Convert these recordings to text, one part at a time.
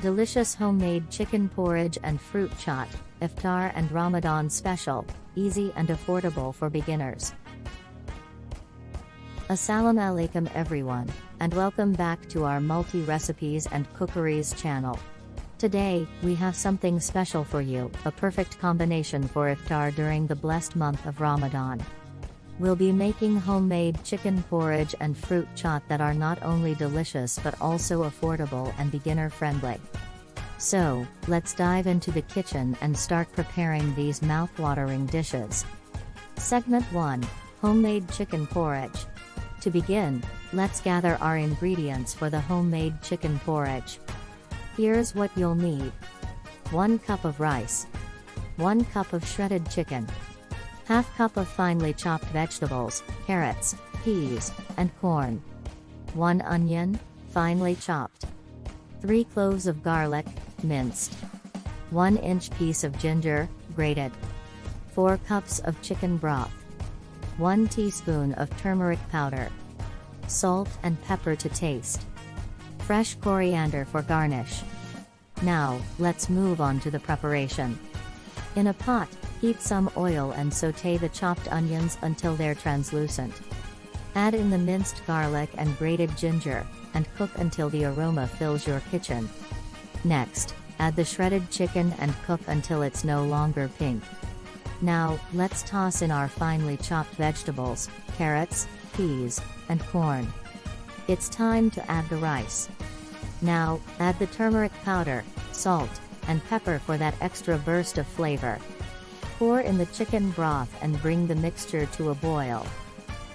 Delicious homemade chicken porridge and fruit chaat, Iftar and Ramadan special, easy and affordable for beginners. Assalamu alaikum everyone, and welcome back to our multi-recipes and cookeries channel. Today, we have something special for you, a perfect combination for iftar during the blessed month of Ramadan. We'll be making homemade chicken porridge and fruit chaat that are not only delicious but also affordable and beginner-friendly. So, let's dive into the kitchen and start preparing these mouth-watering dishes. Segment 1. Homemade chicken porridge. To begin, let's gather our ingredients for the homemade chicken porridge. Here's what you'll need. 1 cup of rice. 1 cup of shredded chicken. Half cup of finely chopped vegetables, carrots, peas, and corn. 1 onion, finely chopped. 3 cloves of garlic, minced. 1-inch piece of ginger, grated. 4 cups of chicken broth. 1 teaspoon of turmeric powder. Salt and pepper to taste. Fresh coriander for garnish. Now, let's move on to the preparation. In a pot, heat some oil and sauté the chopped onions until they're translucent. Add in the minced garlic and grated ginger, and cook until the aroma fills your kitchen. Next, add the shredded chicken and cook until it's no longer pink. Now, let's toss in our finely chopped vegetables, carrots, peas, and corn. It's time to add the rice. Now, add the turmeric powder, salt, and pepper for that extra burst of flavor. Pour in the chicken broth and bring the mixture to a boil.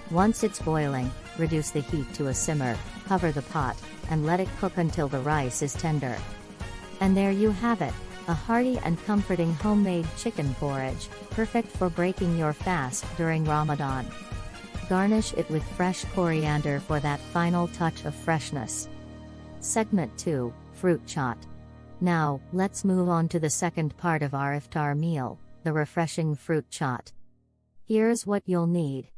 Once it's boiling, reduce the heat to a simmer, cover the pot, and let it cook until the rice is tender. And there you have it, a hearty and comforting homemade chicken porridge, perfect for breaking your fast during Ramadan. Garnish it with fresh coriander for that final touch of freshness. Segment 2, Fruit Chaat. Now, let's move on to the second part of our iftar meal, the refreshing fruit chaat. Here's what you'll need.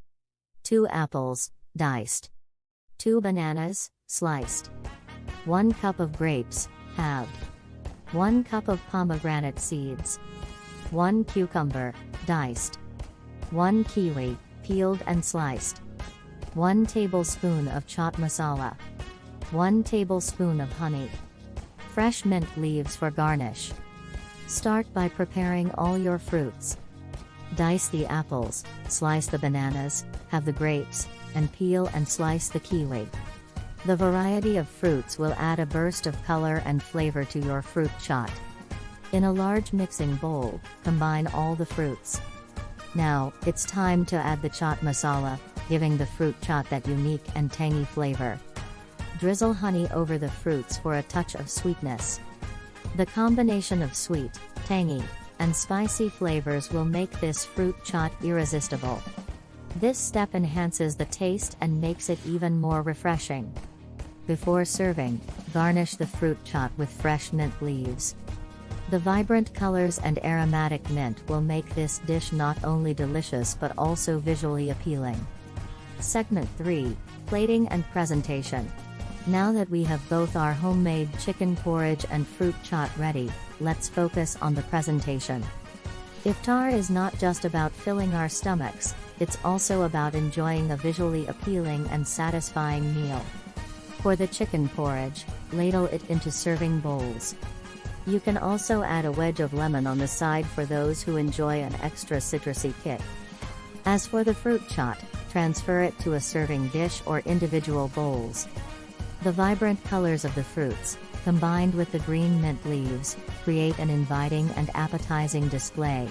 2 apples, diced. 2 bananas, sliced. 1 cup of grapes, halved. 1 cup of pomegranate seeds. 1 cucumber, diced. 1 kiwi, peeled and sliced. 1 tablespoon of chaat masala. 1 tablespoon of honey. Fresh mint leaves for garnish. Start by preparing all your fruits. Dice the apples, slice the bananas, have the grapes, and peel and slice the kiwi. The variety of fruits will add a burst of color and flavor to your fruit chaat. In a large mixing bowl, combine all the fruits. Now, it's time to add the chaat masala, giving the fruit chaat that unique and tangy flavor. Drizzle honey over the fruits for a touch of sweetness. The combination of sweet, tangy, and spicy flavors will make this fruit chaat irresistible. This step enhances the taste and makes it even more refreshing. Before serving, garnish the fruit chaat with fresh mint leaves. The vibrant colors and aromatic mint will make this dish not only delicious but also visually appealing. Segment 3, Plating and Presentation. Now that we have both our homemade chicken porridge and fruit chaat ready, let's focus on the presentation. Iftar is not just about filling our stomachs, it's also about enjoying a visually appealing and satisfying meal. For the chicken porridge, ladle it into serving bowls. You can also add a wedge of lemon on the side for those who enjoy an extra citrusy kick. As for the fruit chaat, transfer it to a serving dish or individual bowls. The vibrant colors of the fruits, combined with the green mint leaves, create an inviting and appetizing display.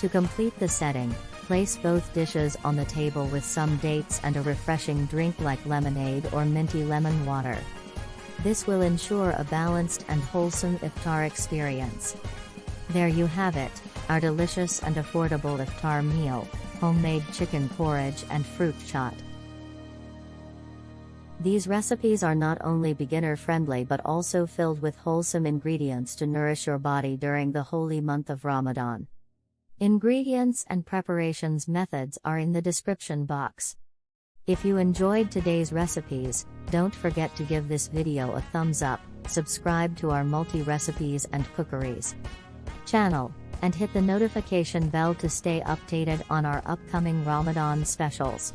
To complete the setting, place both dishes on the table with some dates and a refreshing drink like lemonade or minty lemon water. This will ensure a balanced and wholesome iftar experience. There you have it, our delicious and affordable iftar meal, homemade chicken porridge and fruit chaat. These recipes are not only beginner-friendly but also filled with wholesome ingredients to nourish your body during the holy month of Ramadan. Ingredients and preparations methods are in the description box. If you enjoyed today's recipes, don't forget to give this video a thumbs up, subscribe to our multi-recipes and cookeries channel, and hit the notification bell to stay updated on our upcoming Ramadan specials.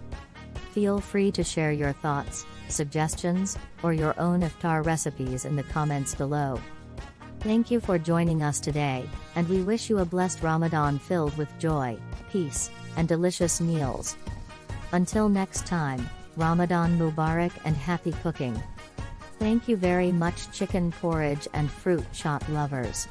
Feel free to share your thoughts, suggestions, or your own iftar recipes in the comments below. Thank you for joining us today, and we wish you a blessed Ramadan filled with joy, peace, and delicious meals. Until next time, Ramadan Mubarak and happy cooking. Thank you very much chicken porridge and fruit chaat lovers.